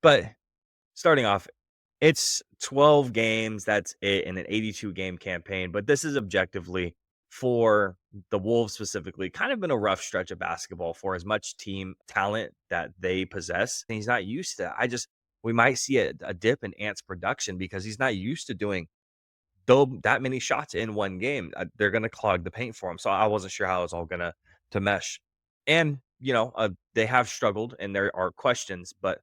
But starting off, it's 12 games. That's it in an 82 game campaign. But this is objectively for the Wolves specifically kind of been a rough stretch of basketball for as much team talent that they possess. And he's not used to. We might see a dip in Ant's production because he's not used to doing though that many shots in one game. They're going to clog the paint for him. So I wasn't sure how it's all going to mesh. And they have struggled, and there are questions, but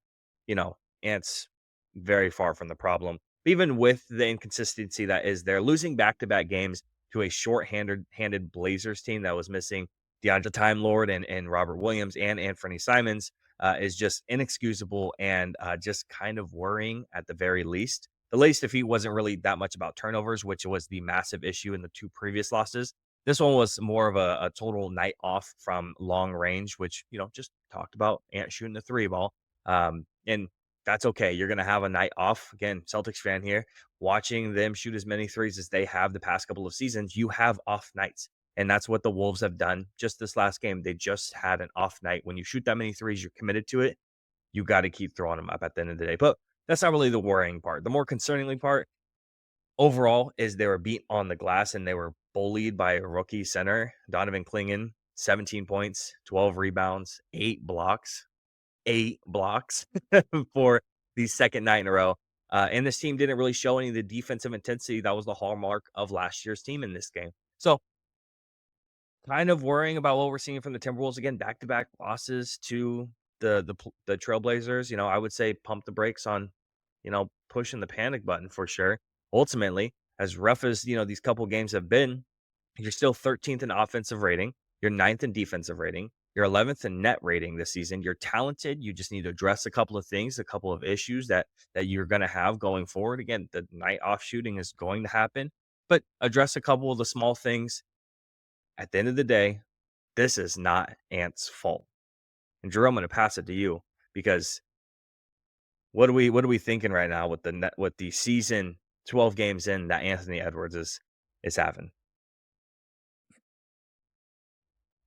Ant's very far from the problem. Even with the inconsistency that is there, losing back-to-back games to a short-handed Blazers team that was missing DeAndre Time Lord and Robert Williams and Anthony Simons is just inexcusable and just kind of worrying at the very least. The latest defeat wasn't really that much about turnovers, which was the massive issue in the two previous losses. This one was more of a total night off from long range, which, just talked about Ant shooting the three ball. And that's okay. You're going to have a night off. Again, Celtics fan here, watching them shoot as many threes as they have the past couple of seasons. You have off nights. And that's what the Wolves have done just this last game. They just had an off night. When you shoot that many threes, you're committed to it. You got to keep throwing them up at the end of the day. But that's not really the worrying part. The more concerningly part overall is they were beat on the glass and they were bullied by a rookie center, Donovan Clingan, 17 points, 12 rebounds, 8 blocks for the second night in a row. And this team didn't really show any of the defensive intensity that was the hallmark of last year's team in this game. So kind of worrying about what we're seeing from the Timberwolves again, back-to-back losses to the Trailblazers. I would say pump the brakes on, pushing the panic button for sure. Ultimately, as rough as these couple games have been, you're still 13th in offensive rating. You're 9th in defensive rating. You're 11th in net rating this season. You're talented. You just need to address a couple of things, a couple of issues that you're going to have going forward. Again, the night off shooting is going to happen, but address a couple of the small things. At the end of the day, this is not Ant's fault. And Drew, I'm going to pass it to you because what are we thinking right now with the season 12 games in that Anthony Edwards is having?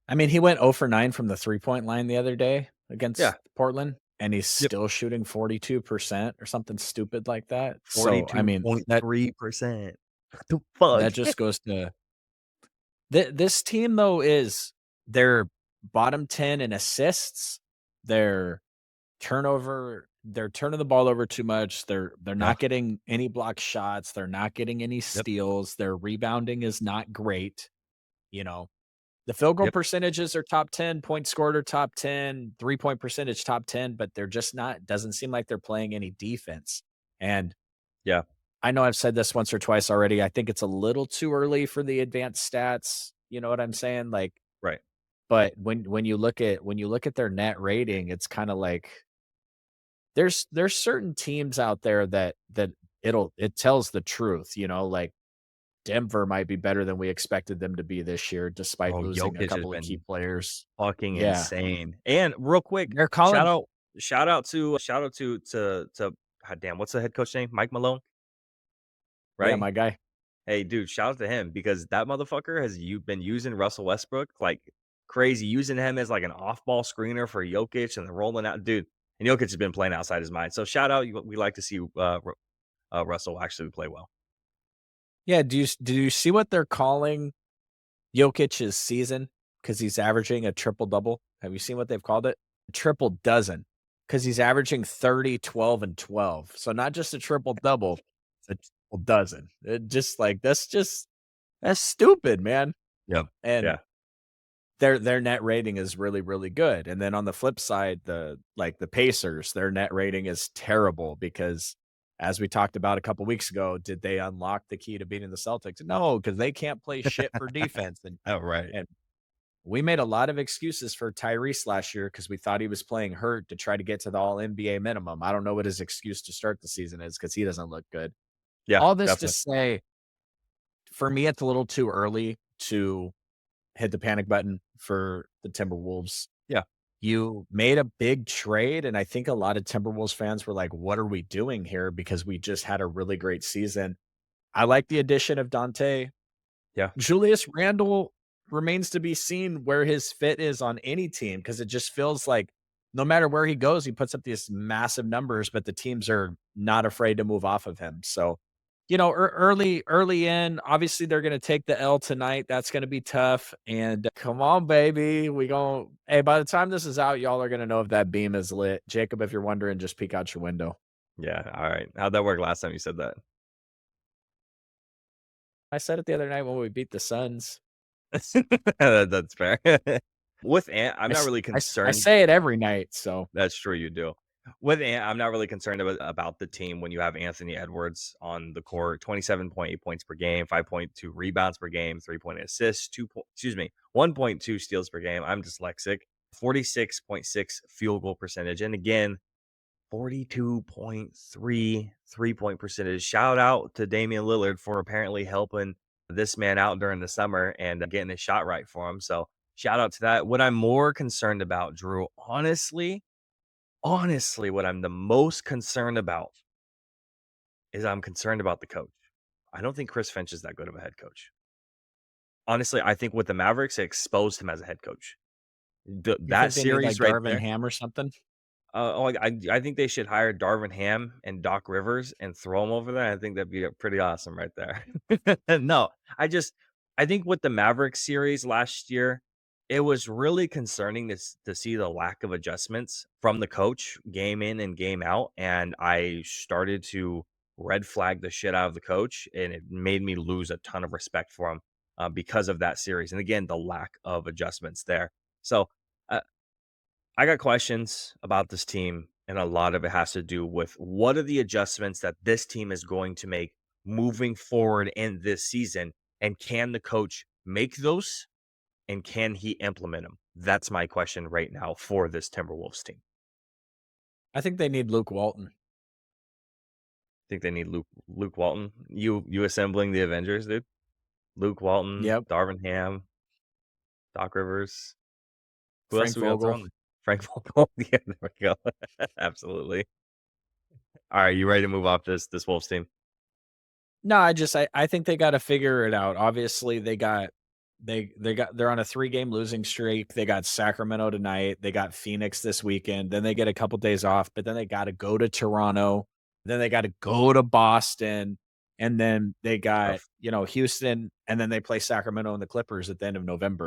I mean, he went 0 for 9 from the 3-point line the other day Yeah. against Portland, and he's Yep. still shooting 42% or something stupid like that. So, I mean, that 42.3%. What the fuck? that just goes to this team though is they're bottom 10 in assists. They're they're turning the ball over too much. They're Yeah. not getting any block shots. They're not getting any Yep. steals. Their rebounding is not great. You know, the field goal Yep. percentages are top 10, points scored are top 10, 3-point percentage top 10, but they're just not doesn't seem like they're playing any defense. And Yeah. I know I've said this once or twice already. I think it's a little too early for the advanced stats. You know what I'm saying? Like, Right. but when you look at their net rating, it's kind of like there's certain teams out there that it tells the truth, like Denver might be better than we expected them to be this year, despite Oh, losing a Jokic has couple of key been players. fucking Yeah. insane. And real quick, They're shout calling out shout out to God damn, what's the head coach name? Mike Malone, yeah, right? my guy. Hey, dude, shout out to him because that motherfucker has you been using Russell Westbrook like crazy, using him as like an off-ball screener for Jokic and the rolling out, dude. And Jokic has been playing outside his mind. So shout out, we like to see Russell actually play well. Yeah, do you see what they're calling Jokic's season? Because he's averaging a triple-double. Have you seen what they've called it? A triple dozen. Because he's averaging 30, 12, and 12. So not just a triple-double, it's a triple dozen. It just like that's stupid, man. Yep. And Yeah. their net rating is really, really good. And then on the flip side, the Pacers, their net rating is terrible because as we talked about a couple weeks ago, did they unlock the key to beating the Celtics? No, because they can't play shit for defense. And Oh, right. and we made a lot of excuses for Tyrese last year because we thought he was playing hurt to try to get to the all NBA minimum. I don't know what his excuse to start the season is because he doesn't look good. Yeah, All this to definitely. say, for me, it's a little too early to hit the panic button for the Timberwolves. Yeah. You made a big trade, and I think a lot of Timberwolves fans were like, "What are we doing here?" Because we just had a really great season. I like the addition of Dante. Yeah. Julius Randle remains to be seen where his fit is on any team because it just feels like no matter where he goes, he puts up these massive numbers, but the teams are not afraid to move off of him. So, early in, obviously they're going to take the L tonight. That's going to be tough. And come on, baby, we going. Hey, by the time this is out, y'all are going to know if that beam is lit. Jacob, if you're wondering, just peek out your window. Yeah, all right. How'd that work last time you said that? I said it the other night when we beat the Suns. That's fair. With Ant, I'm not really I concerned. say it every night. So That's true, you do. With Ant, I'm not really concerned about the team when you have Anthony Edwards on the court. 27.8 points per game, 5.2 rebounds per game, 3 point assists, 1.2 steals per game. I'm dyslexic. 46.6 field goal percentage, and again, 42.3 3-point percentage. Shout out to Damian Lillard for apparently helping this man out during the summer and getting his shot right for him. So shout out to that. What I'm more concerned about, Drew, honestly, what I'm the most concerned about is I'm concerned about the coach. I don't think Chris Finch is that good of a head coach. Honestly, I think with the Mavericks, it exposed him as a head coach. you That think they need like series right Darvin there. Ham or something? I think they should hire Darvin Ham and Doc Rivers and throw them over there. I think that'd be pretty awesome right there. No, I think with the Mavericks series last year, it was really concerning to see the lack of adjustments from the coach game in and game out. And I started to red flag the shit out of the coach, and it made me lose a ton of respect for him because of that series. And again, the lack of adjustments there. So, uh, I got questions about this team, and a lot of it has to do with what are the adjustments that this team is going to make moving forward in this season, and can the coach make those, and can he implement them? That's my question right now for this Timberwolves team. I think they need Luke Walton. Think they need Luke Walton. You assembling the Avengers, dude. Luke Walton, Yep. Darvin Ham, Doc Rivers. Who else Frank do we got Vogel. thrown? Frank Vogel. Yeah, there we go. Absolutely. All right, you ready to move off this Wolves team? No, I think they gotta figure it out. Obviously, they're on a 3-game losing streak. They got Sacramento tonight, they got Phoenix this weekend, then they get a couple days off, but then they gotta go to Toronto, then they gotta go to Boston, and then they got, Tough. Houston, and then they play Sacramento and the Clippers at the end of November.